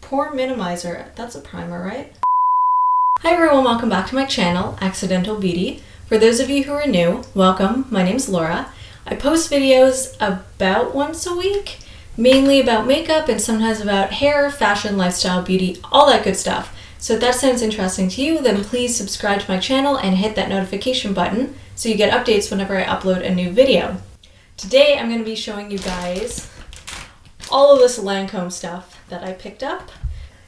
Pore minimizer, that's a primer, right? Hi everyone, welcome back to my channel, Accidental Beauty. For those of you who are new, welcome, my name's Laura. I post videos about once a week, mainly about makeup and sometimes about hair, fashion, lifestyle, beauty, all that good stuff. So if that sounds interesting to you, then please subscribe to my channel and hit that notification button so you get updates whenever I upload a new video. Today I'm going to be showing you guys all of this Lancôme stuff that I picked up.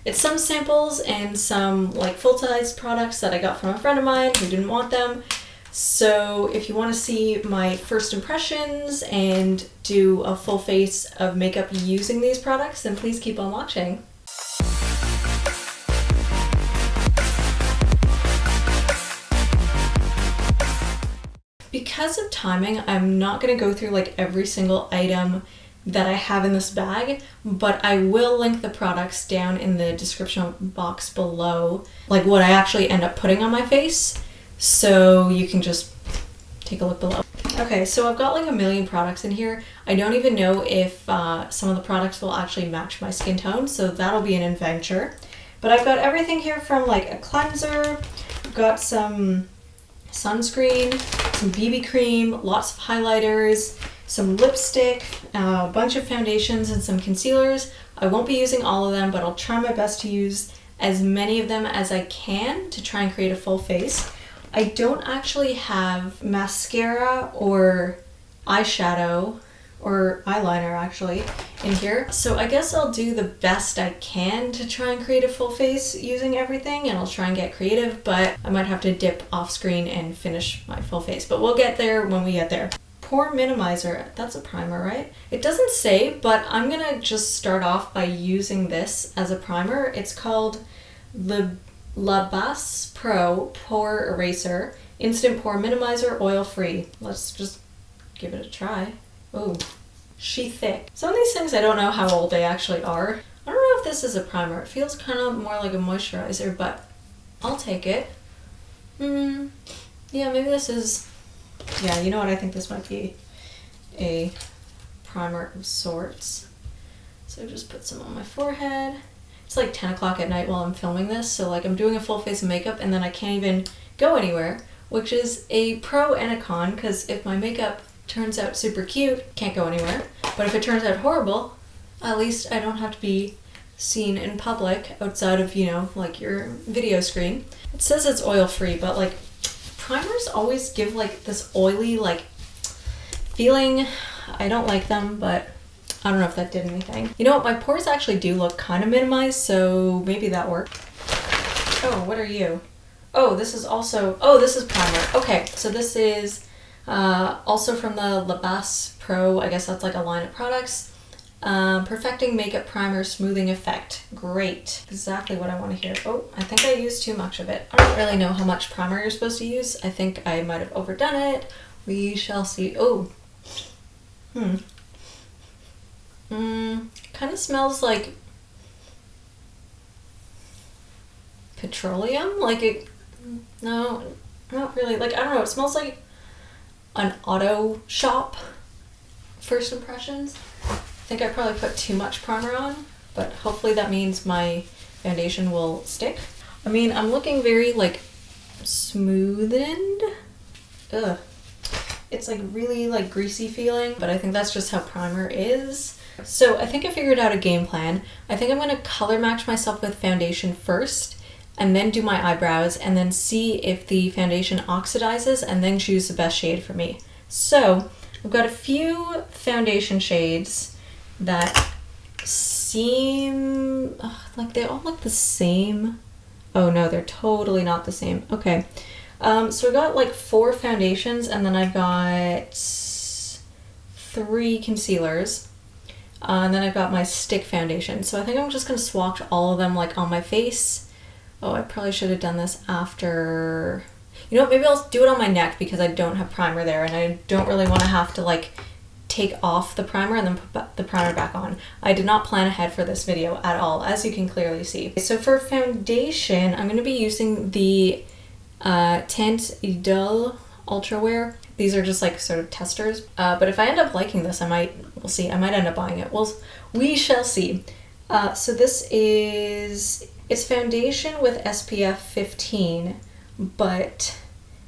It's some samples and some like full-size products that I got from a friend of mine who didn't want them. So if you want to see my first impressions and do a full face of makeup using these products, then please keep on watching. Because of timing, I'm not going to go through like every single item that I have in this bag, but I will link the products down in the description box below, like what I actually end up putting on my face, so you can just take a look below. Okay, so I've got like a million products in here. I don't even know if some of the products will actually match my skin tone, so that'll be an adventure. But I've got everything here from like a cleanser, I've got some sunscreen, some BB cream, lots of highlighters, some lipstick, a bunch of foundations, and some concealers. I won't be using all of them, but I'll try my best to use as many of them as I can to try and create a full face. I don't actually have mascara or eyeshadow or eyeliner actually in here, so I guess I'll do the best I can to try and create a full face using everything, and I'll try and get creative, but I might have to dip off screen and finish my full face, but we'll get there when we get there. Pore minimizer, that's a primer, right? It doesn't say, but I'm gonna just start off by using this as a primer. It's called the Lancôme Pro Pore Eraser Instant Pore Minimizer, Oil Free. Let's just give it a try. Oh, she thick. Some of these things I don't know how old they actually are. I don't know if this is a primer. It feels kind of more like a moisturizer, but I'll take it. Yeah, maybe this is... Yeah, you know what? I think this might be a primer of sorts. So just put some on my forehead. It's like 10 o'clock at night while I'm filming this, so like I'm doing a full face of makeup and then I can't even go anywhere, which is a pro and a con, because if my makeup turns out super cute, can't go anywhere. But if it turns out horrible, at least I don't have to be seen in public outside of, you know, like your video screen. It says it's oil free, but like primers always give like this oily like feeling. I don't like them, but I don't know if that did anything. You know what, my pores actually do look kind of minimized, so maybe that worked. Oh, what are you? Oh, this is also, oh, this is primer. Okay, so this is also from the Lancôme Pro, I guess that's like a line of products. Perfecting Makeup Primer Smoothing Effect. Great. Exactly what I want to hear. Oh, I think I used too much of it. I don't really know how much primer you're supposed to use. I think I might have overdone it. We shall see. Oh. Kind of smells like petroleum. Like it, no, not really. Like, I don't know. It smells like an auto shop. First impressions. I think I probably put too much primer on, but hopefully that means my foundation will stick. I mean, I'm looking very like smoothened. Ugh. It's like really like greasy feeling, but I think that's just how primer is. So I think I figured out a game plan. I think I'm going to color match myself with foundation first and then do my eyebrows and then see if the foundation oxidizes and then choose the best shade for me. So I've got a few foundation shades that seem like they all look the same. Oh no, they're totally not the same. Okay, so I got like 4 foundations and then I've got 3 concealers, and then I've got my stick foundation. So I think I'm just gonna swatch all of them like on my face. Oh, I probably should have done this after. You know what, maybe I'll do it on my neck because I don't have primer there and I don't really want to have to like take off the primer and then put the primer back on. I did not plan ahead for this video at all, as you can clearly see. So for foundation, I'm going to be using the Teint Idole Ultra Wear. These are just like sort of testers, but if I end up liking this, we'll see, I might end up buying it. We shall see. So this is, it's foundation with SPF 15, but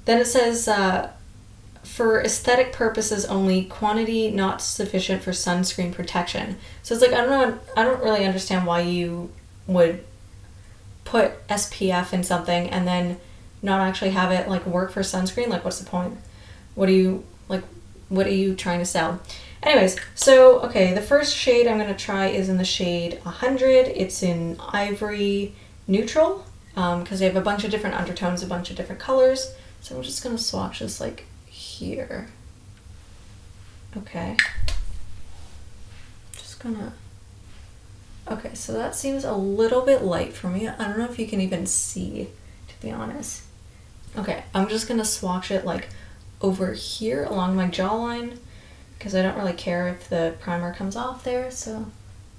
then it says for aesthetic purposes only, quantity not sufficient for sunscreen protection. So it's like, I don't really understand why you would put SPF in something and then not actually have it like work for sunscreen. Like, what's the point? What are you trying to sell? Anyways, so okay, the first shade I'm gonna try is in the shade 100. It's in Ivory Neutral, because they have a bunch of different undertones, a bunch of different colors. So I'm just gonna swatch this like here. Okay. Just gonna, okay, so that seems a little bit light for me. I don't know if you can even see, to be honest. Okay, I'm just gonna swatch it like over here along my jawline, because I don't really care if the primer comes off there, so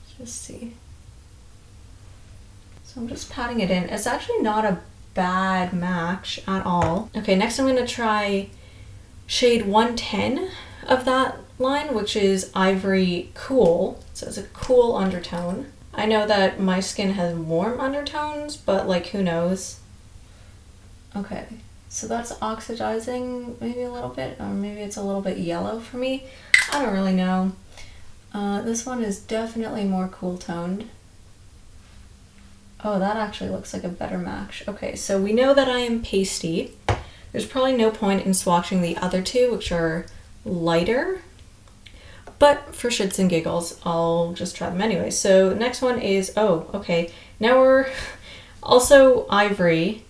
let's just see. So I'm just patting it in. It's actually not a bad match at all. Okay, next I'm gonna try shade 110 of that line, which is Ivory Cool. So it's a cool undertone. I know that my skin has warm undertones, but like, who knows? Okay, so that's oxidizing maybe a little bit, or maybe it's a little bit yellow for me. I don't really know. This one is definitely more cool toned. Oh, that actually looks like a better match. Okay, so we know that I am pasty. There's probably no point in swatching the other two, which are lighter. But for shits and giggles, I'll just try them anyway. So next one is, oh, okay. Now we're also Ivory,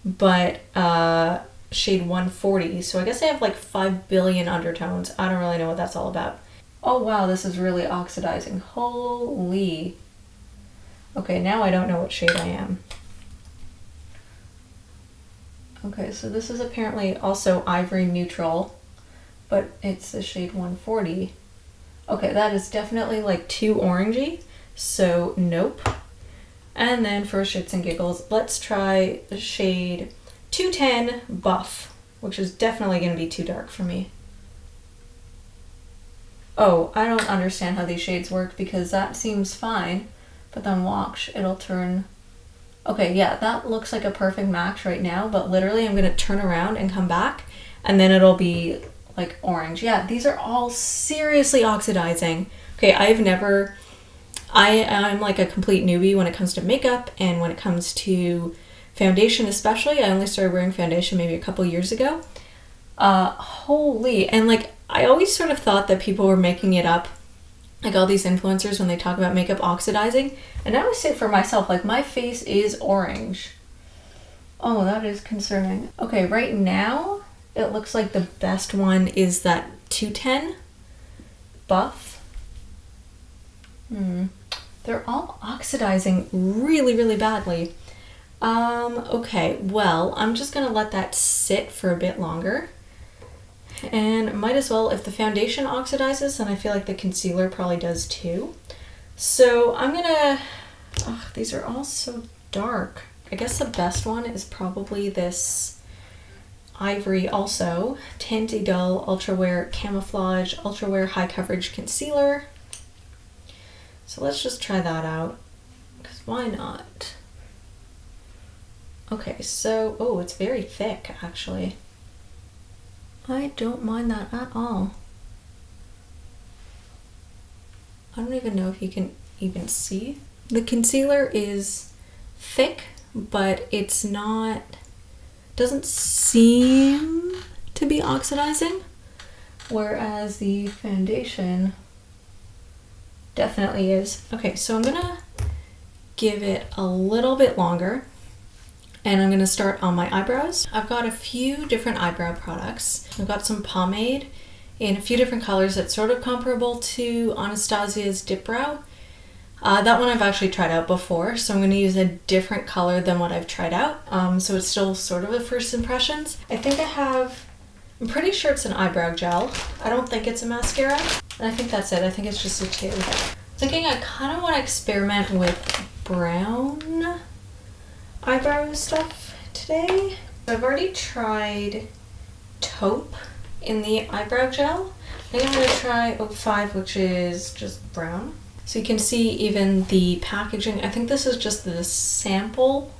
but shade 140. So I guess I have like 5 billion undertones. I don't really know what that's all about. Oh wow, this is really oxidizing. Holy. Okay, now I don't know what shade I am. Okay, so this is apparently also Ivory Neutral, but it's the shade 140. Okay, that is definitely like too orangey, so nope. And then for shits and giggles, let's try the shade 210 Buff, which is definitely going to be too dark for me. Oh, I don't understand how these shades work, because that seems fine, but then watch, it'll turn. Okay, yeah, that looks like a perfect match right now, but literally I'm going to turn around and come back, and then it'll be like orange. Yeah, these are all seriously oxidizing. Okay, I'm like a complete newbie when it comes to makeup, and when it comes to foundation especially. I only started wearing foundation maybe a couple years ago. Holy, and like I always sort of thought that people were making it up, like all these influencers when they talk about makeup oxidizing, and I always say for myself, like, my face is orange. Oh, that is concerning. Okay, right now it looks like the best one is that 210 Buff. They're all oxidizing really, really badly. Okay, well, I'm just gonna let that sit for a bit longer. And might as well, if the foundation oxidizes, then I feel like the concealer probably does too. So I'm gonna, oh, these are all so dark. I guess the best one is probably this Ivory also, Teint Idole Ultra Wear Camouflage Ultra Wear High Coverage Concealer. So let's just try that out, because why not? Okay, so, oh, it's very thick actually. I don't mind that at all. I don't even know if you can even see. The concealer is thick, but it's not, doesn't seem to be oxidizing, whereas the foundation definitely is. Okay, so I'm gonna give it a little bit longer, and I'm gonna start on my eyebrows. I've got a few different eyebrow products. I've got some pomade in a few different colors that's sort of comparable to Anastasia's Dip Brow. That one I've actually tried out before, so I'm gonna use a different color than what I've tried out. So it's still sort of a first impressions. I think I'm pretty sure it's an eyebrow gel. I don't think it's a mascara. And I think that's it. I think it's just a tube. Thinking I kind of want to experiment with brown eyebrow stuff today. I've already tried taupe in the eyebrow gel. I think I'm going to try 05, which is just brown. So you can see even the packaging. I think this is just the sample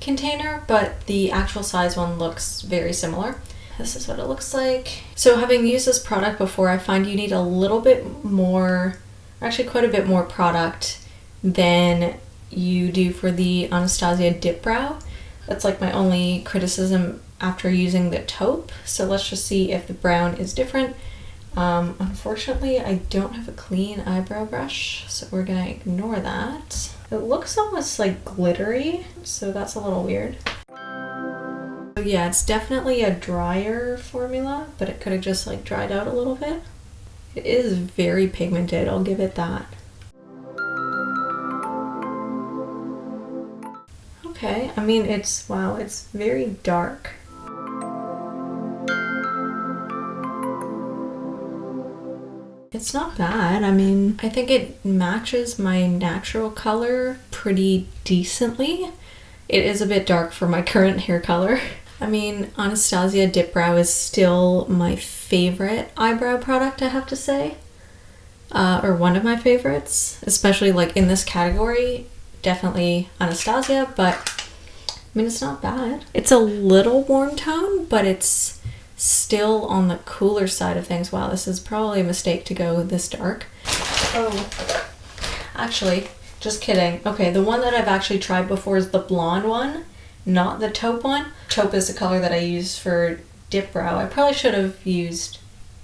container, but the actual size one looks very similar. This is what it looks like. So having used this product before, I find you need a little bit more, actually quite a bit more product than you do for the Anastasia Dip Brow. That's like my only criticism after using the taupe. So let's just see if the brown is different. Unfortunately, I don't have a clean eyebrow brush, so we're gonna ignore that. It looks almost like glittery, so that's a little weird. So yeah, it's definitely a drier formula, but it could have just like dried out a little bit. It is very pigmented, I'll give it that. Okay, I mean, wow, it's very dark. It's not bad. I mean, I think it matches my natural color pretty decently. It is a bit dark for my current hair color. I mean, Anastasia Dip Brow is still my favorite eyebrow product, I have to say. Or one of my favorites, especially like in this category. Definitely Anastasia, but I mean, it's not bad. It's a little warm tone, but it's still on the cooler side of things. Wow, this is probably a mistake to go this dark. Oh, actually, just kidding. Okay, the one that I've actually tried before is the blonde one, not the taupe one. Taupe is the color that I use for Dip Brow. I probably should have used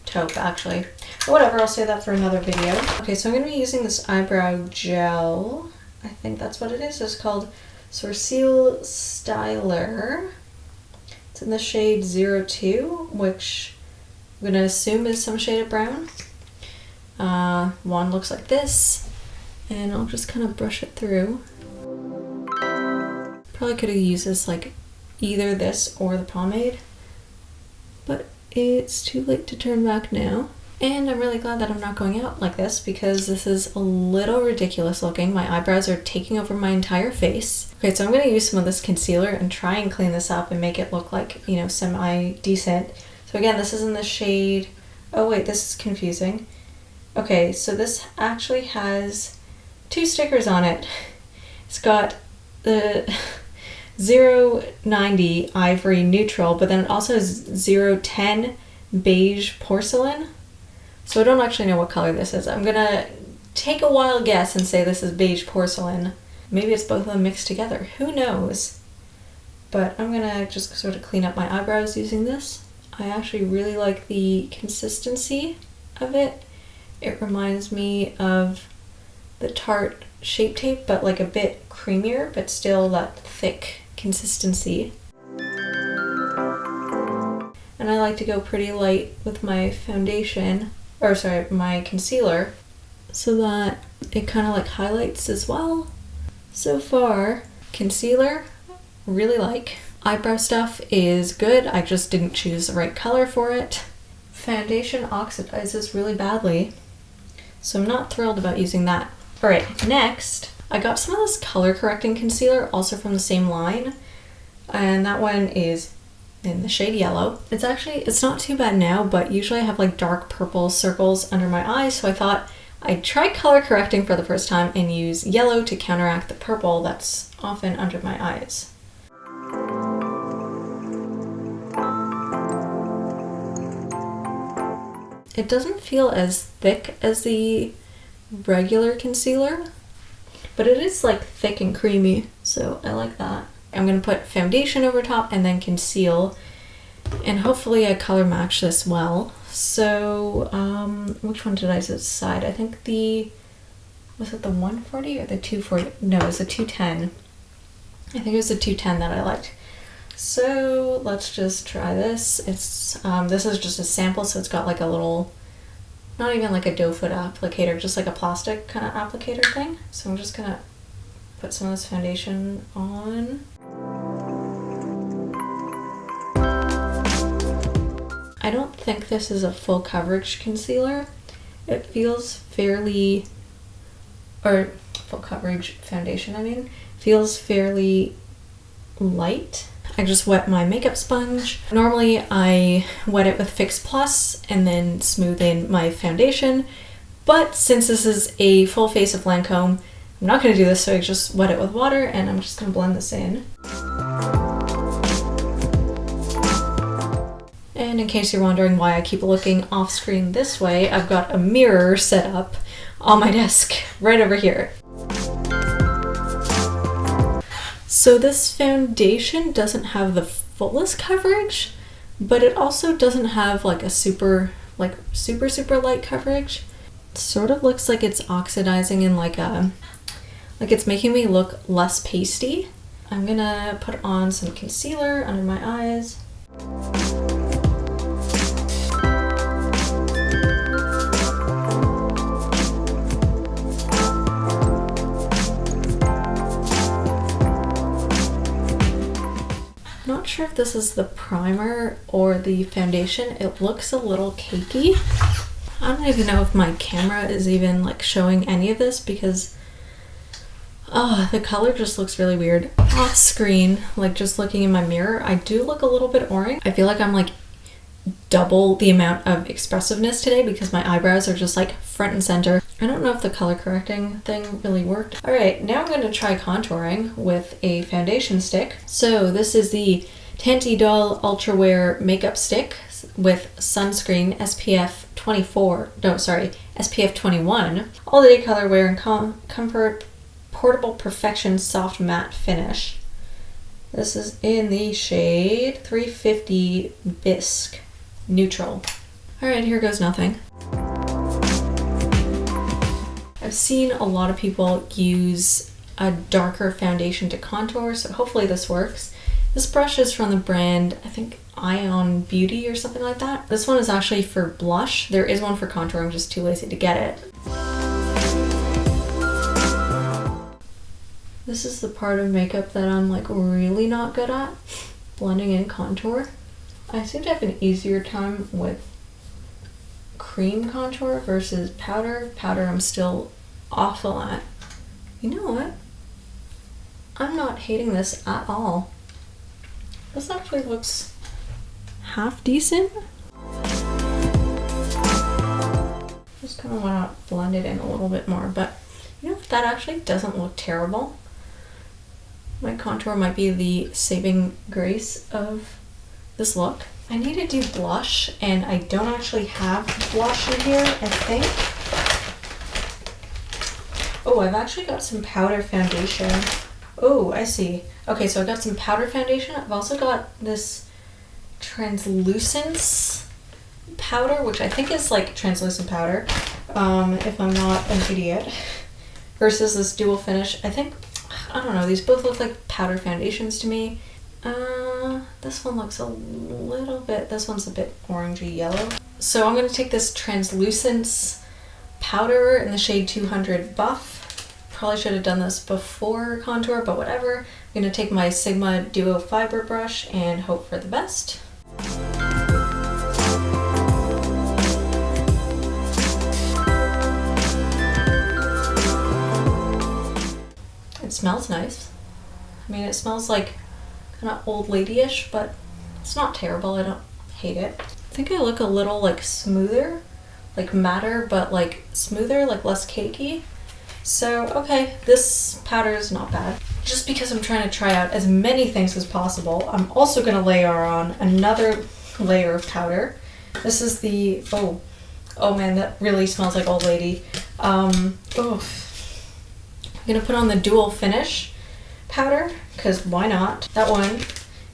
taupe actually. But whatever, I'll say that for another video. Okay, so I'm going to be using this eyebrow gel. I think that's what it is. It's called Sourcil Styler. It's in the shade 02, which I'm going to assume is some shade of brown. Wand looks like this, and I'll just kind of brush it through. Probably could have used this like either this or the pomade, but it's too late to turn back now. And I'm really glad that I'm not going out like this, because this is a little ridiculous looking. My eyebrows are taking over my entire face. Okay, so I'm going to use some of this concealer and try and clean this up and make it look like, you know, semi-decent. So again, this is in the shade... Oh wait, this is confusing. Okay, so this actually has 2 stickers on it. It's got the 090 Ivory Neutral, but then it also has 010 Beige Porcelain. So I don't actually know what color this is. I'm gonna take a wild guess and say this is Beige Porcelain. Maybe it's both of them mixed together. Who knows? But I'm gonna just sort of clean up my eyebrows using this. I actually really like the consistency of it. It reminds me of the Tarte Shape Tape, but like a bit creamier, but still that thick consistency. And I like to go pretty light with my foundation, or sorry, my concealer, so that it kind of like highlights as well. So far, concealer, really like. Eyebrow stuff is good, I just didn't choose the right color for it. Foundation oxidizes really badly, so I'm not thrilled about using that. Alright, next, I got some of this color correcting concealer, also from the same line, and that one is in the shade yellow. It's not too bad now, but usually I have like dark purple circles under my eyes, so I thought I'd try color correcting for the first time and use yellow to counteract the purple that's often under my eyes. It doesn't feel as thick as the regular concealer, but it is like thick and creamy, so I like that. I'm going to put foundation over top and then conceal, and hopefully I color match this well. So, which one did I decide? I think was it the 140 or the 240? No, it was the 210. I think it was the 210 that I liked. So let's just try this. This is just a sample, so it's got like a little, not even like a doe foot applicator, just like a plastic kind of applicator thing. So I'm just gonna put some of this foundation on. I don't think this is a full coverage concealer. It feels fairly, or full coverage foundation, I mean, feels fairly light. I just wet my makeup sponge. Normally I wet it with Fix Plus and then smooth in my foundation, But since this is a full face of Lancôme, I'm not going to do this, so I just wet it with water and I'm just going to blend this in. And in case you're wondering why I keep looking off screen this way, I've got a mirror set up on my desk right over here. So this foundation doesn't have the fullest coverage, but it also doesn't have like a super light coverage. It sort of looks like it's oxidizing in like it's making me look less pasty. I'm gonna put on some concealer under my eyes. Not sure if this is the primer or the foundation. It looks a little cakey. I don't even know if my camera is even like showing any of this because the color just looks really weird. Off screen, like just looking in my mirror, I do look a little bit orange. I feel like I'm like double the amount of expressiveness today because my eyebrows are just like front and center. I don't know if the color correcting thing really worked. All right, now I'm going to try contouring with a foundation stick. So this is the Teint Idole Ultra Wear Makeup Stick with sunscreen SPF 21, all day color wear and comfort, portable perfection soft matte finish. This is in the shade 350 Bisque Neutral. All right, here goes nothing. I've seen a lot of people use a darker foundation to contour, so hopefully this works. This brush is from the brand, I think Ion Beauty or something like that. This one is actually for blush. There is one for contour, I'm just too lazy to get it. This is the part of makeup that I'm like really not good at, blending in contour. I seem to have an easier time with cream contour versus powder. Powder I'm still awful at. You know what? I'm not hating this at all. This actually looks half decent. Just kind of want to blend it in a little bit more, but you know, that actually doesn't look terrible. My contour might be the saving grace of this look. I need to do blush, and I don't actually have blush in here, I think. Oh, I've actually got some powder foundation. Oh, I see. Okay, so I've got some powder foundation. I've also got this translucence powder, which I think is like translucent powder, if I'm not an idiot, versus this dual finish. I think, I don't know, these both look like powder foundations to me. This one looks a little bit, this one's a bit orangey yellow. So I'm going to take this translucence powder in the shade 200 Buff. Probably should have done this before contour, but whatever. I'm going to take my Sigma Duo Fiber brush and hope for the best. It smells nice. I mean, it smells like kind of old lady-ish, but it's not terrible. I don't hate it. I think I look a little like smoother, like matter, but like smoother, like less cakey. So, okay, this powder is not bad. Just because I'm trying to try out as many things as possible, I'm also going to layer on another layer of powder. This is the, oh man, that really smells like old lady. I'm going to put on the Dual Finish powder, because why not? That one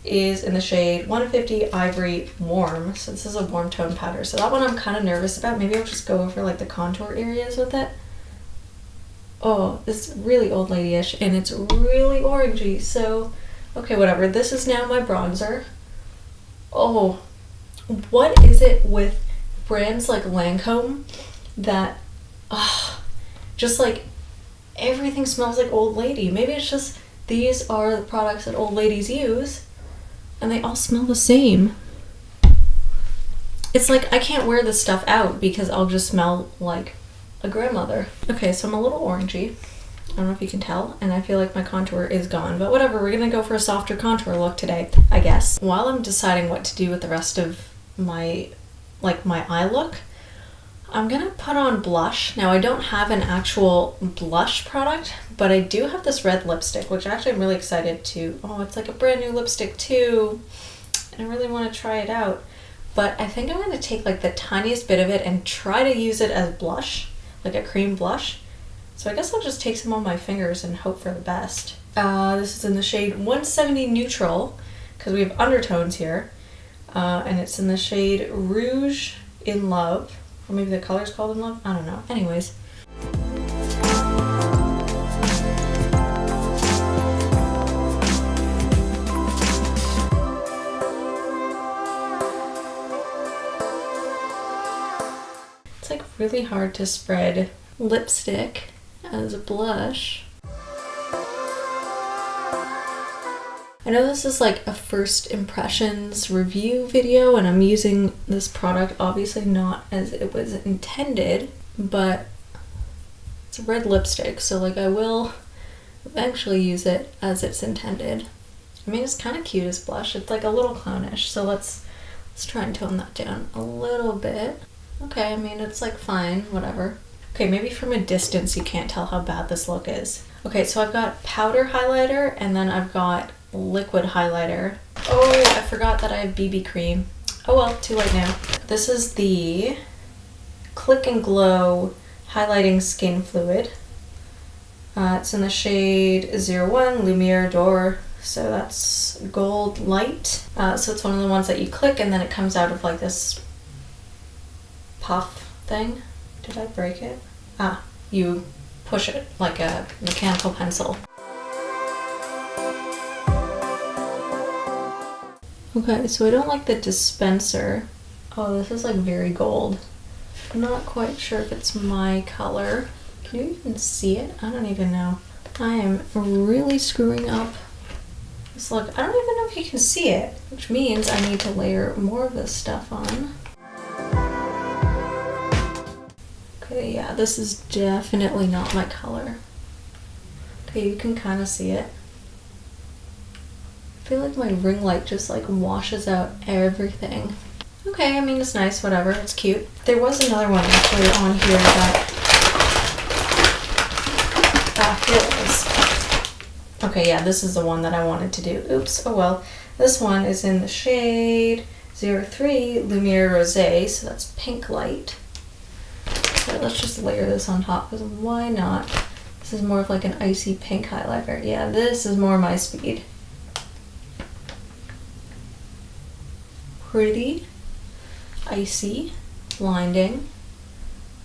is in the shade 150 Ivory Warm, so this is a warm tone powder. So that one I'm kind of nervous about. Maybe I'll just go over like the contour areas with it. Oh, it's really old lady-ish, and it's really orangey, so okay, whatever. This is now my bronzer. Oh, what is it with brands like Lancôme that, just like everything smells like old lady? Maybe it's just these are the products that old ladies use, and they all smell the same. It's like I can't wear this stuff out because I'll just smell like a grandmother. Okay, so I'm a little orangey. I don't know if you can tell, and I feel like my contour is gone, but whatever, we're gonna go for a softer contour look today, I guess. While I'm deciding what to do with the rest of my eye look, I'm gonna put on blush. Now I don't have an actual blush product, but I do have this red lipstick, which actually I'm really excited to, oh, it's like a brand new lipstick too. And I really wanna try it out. But I think I'm gonna take like the tiniest bit of it and try to use it as blush, like a cream blush. So I guess I'll just take some on my fingers and hope for the best. This is in the shade 170 Neutral, because we have undertones here. And it's in the shade Rouge in Love. Or maybe the color's called In Love? I don't know. Anyways. It's like really hard to spread lipstick as a blush. I know this is like a first impressions review video and I'm using this product obviously not as it was intended, but it's a red lipstick, so like I will eventually use it as it's intended. I mean, it's kind of cute as blush. It's like a little clownish, so let's try and tone that down a little bit. Okay, I mean, it's like fine, whatever. Okay, maybe from a distance you can't tell how bad this look is. Okay, so I've got powder highlighter and then I've got liquid highlighter. Oh, I forgot that I have BB cream. Oh well, too late now. This is the Click and Glow Highlighting Skin Fluid. It's in the shade 01 Lumiere d'Or, so that's gold light. So it's one of the ones that you click and then it comes out of like this puff thing. Did I break it? Ah, you push it like a mechanical pencil. Okay, so I don't like the dispenser. Oh, this is like very gold. I'm not quite sure if it's my color. Can you even see it? I don't even know. I am really screwing up this look. I don't even know if you can see it, which means I need to layer more of this stuff on. Okay, yeah, this is definitely not my color. Okay, you can kind of see it. I feel like my ring light just like washes out everything. Okay, I mean, it's nice, whatever, it's cute. There was another one actually on here that, here it is. Okay, yeah, this is the one that I wanted to do. Oops, oh well. This one is in the shade 03 Lumiere Rosé, so that's pink light. So let's just layer this on top, because why not? This is more of like an icy pink highlighter. Yeah, this is more my speed. Pretty, icy, blinding.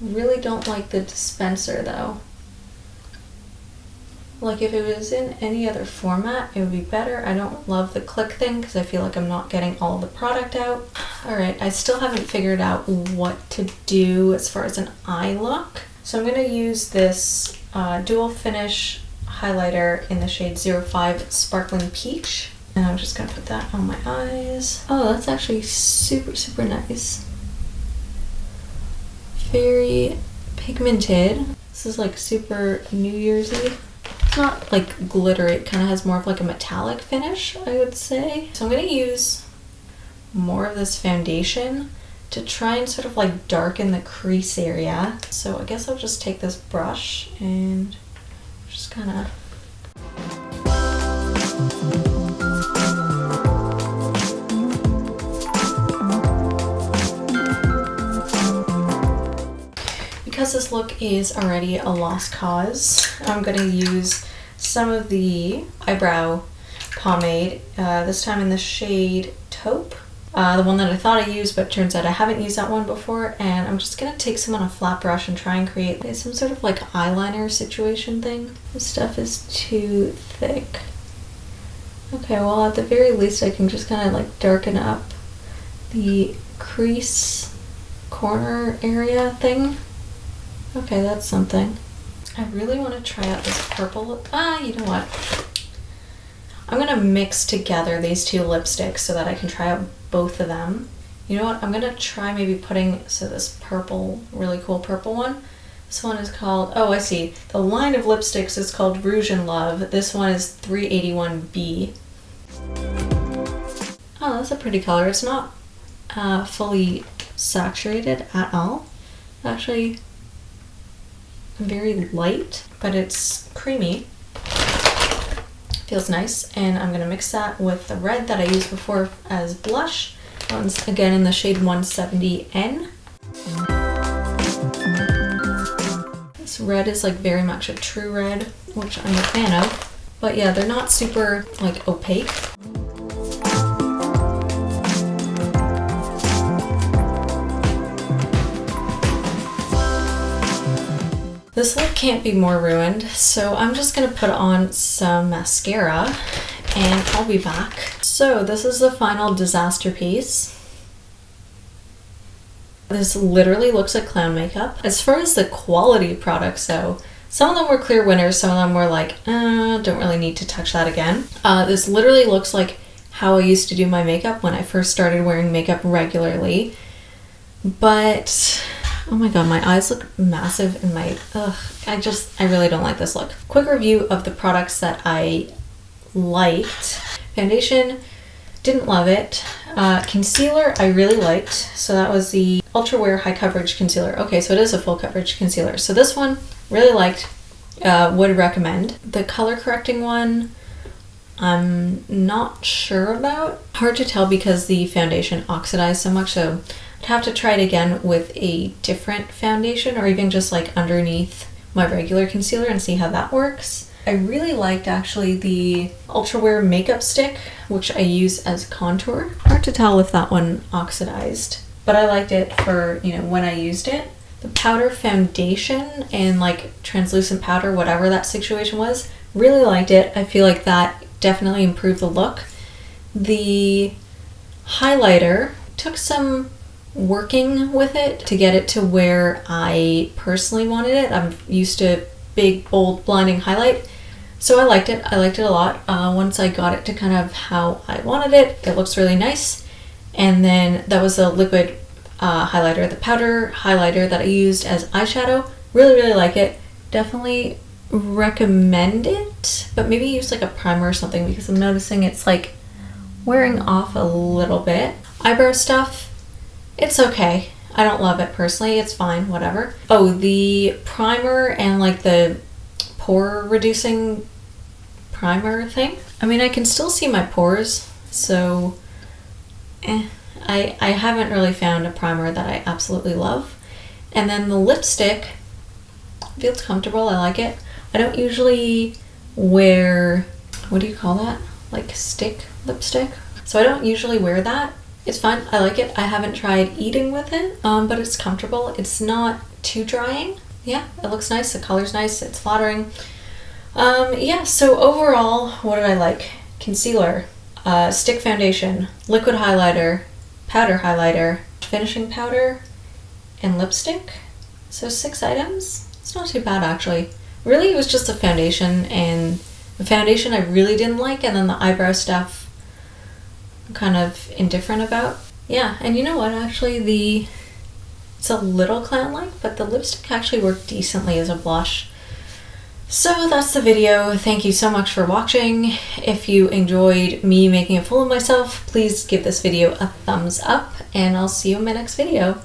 Really don't like the dispenser though. Like if it was in any other format, it would be better. I don't love the click thing because I feel like I'm not getting all the product out. All right, I still haven't figured out what to do as far as an eye look. So I'm gonna use this dual finish highlighter in the shade 05 Sparkling Peach. And I'm just gonna put that on my eyes. Oh, that's actually super, super nice. Very pigmented. This is like super New Year's-y. It's not like glittery, it kind of has more of like a metallic finish, I would say. So I'm gonna use more of this foundation to try and sort of like darken the crease area. So I guess I'll just take this brush and just kind of because this look is already a lost cause, I'm going to use some of the eyebrow pomade, this time in the shade Taupe, the one that I thought I used, but turns out I haven't used that one before, and I'm just going to take some on a flat brush and try and create some sort of like eyeliner situation thing. This stuff is too thick. Okay, well at the very least I can just kind of like darken up the crease corner area thing. Okay, that's something. I really want to try out this purple. You know what? I'm going to mix together these two lipsticks so that I can try out both of them. You know what? I'm going to try maybe putting, so this purple, really cool purple one. This one is called, oh, I see. The line of lipsticks is called Rouge in Love. This one is 381B. Oh, that's a pretty color. It's not fully saturated at all. Actually very light, but it's creamy. Feels nice. And I'm gonna mix that with the red that I used before as blush. Once again in the shade 170N. This red is like very much a true red, which I'm a fan of. But yeah, they're not super like opaque. This look can't be more ruined, so I'm just gonna put on some mascara and I'll be back. So this is the final disaster piece. This literally looks like clown makeup. As far as the quality of products though, some of them were clear winners, some of them were like, don't really need to touch that again. This literally looks like how I used to do my makeup when I first started wearing makeup regularly. But oh my god, my eyes look massive and my, I really don't like this look. Quick review of the products that I liked. Foundation, didn't love it. Concealer, I really liked. So that was the Ultra Wear High Coverage Concealer. Okay, so it is a full coverage concealer. So this one, really liked, would recommend. The color correcting one, I'm not sure about. Hard to tell because the foundation oxidized so much, so I'd have to try it again with a different foundation or even just like underneath my regular concealer and see how that works. I really liked actually the Ultra Wear makeup stick, which I use as contour. Hard to tell if that one oxidized, but I liked it for, you know, when I used it. The powder foundation and like translucent powder, whatever that situation was, really liked it. I feel like that definitely improved the look. The highlighter took some working with it to get it to where I personally wanted it. I'm used to big, bold, blinding highlight. So I liked it. I liked it a lot. Once I got it to kind of how I wanted it, it looks really nice. And then that was a liquid highlighter, the powder highlighter that I used as eyeshadow. Really, really like it. Definitely recommend it, but maybe use like a primer or something because I'm noticing it's like wearing off a little bit. Eyebrow stuff, it's okay. I don't love it personally. It's fine, whatever. Oh, the primer and like the pore reducing primer thing. I mean, I can still see my pores, so I haven't really found a primer that I absolutely love. And then the lipstick feels comfortable. I like it. I don't usually wear, what do you call that? Like stick lipstick. So I don't usually wear that. It's fine. I like it. I haven't tried eating with it, but it's comfortable. It's not too drying. Yeah, it looks nice. The color's nice. It's flattering. Yeah, so overall, what did I like? Concealer, stick foundation, liquid highlighter, powder highlighter, finishing powder, and lipstick. So 6 items. It's not too bad, actually. Really, it was just a foundation, and the foundation I really didn't like, and then the eyebrow stuff I'm kind of indifferent about. Yeah, and you know what, actually it's a little clown-like, but the lipstick actually worked decently as a blush. So that's the video. Thank you so much for watching. If you enjoyed me making a fool of myself, please give this video a thumbs up, and I'll see you in my next video.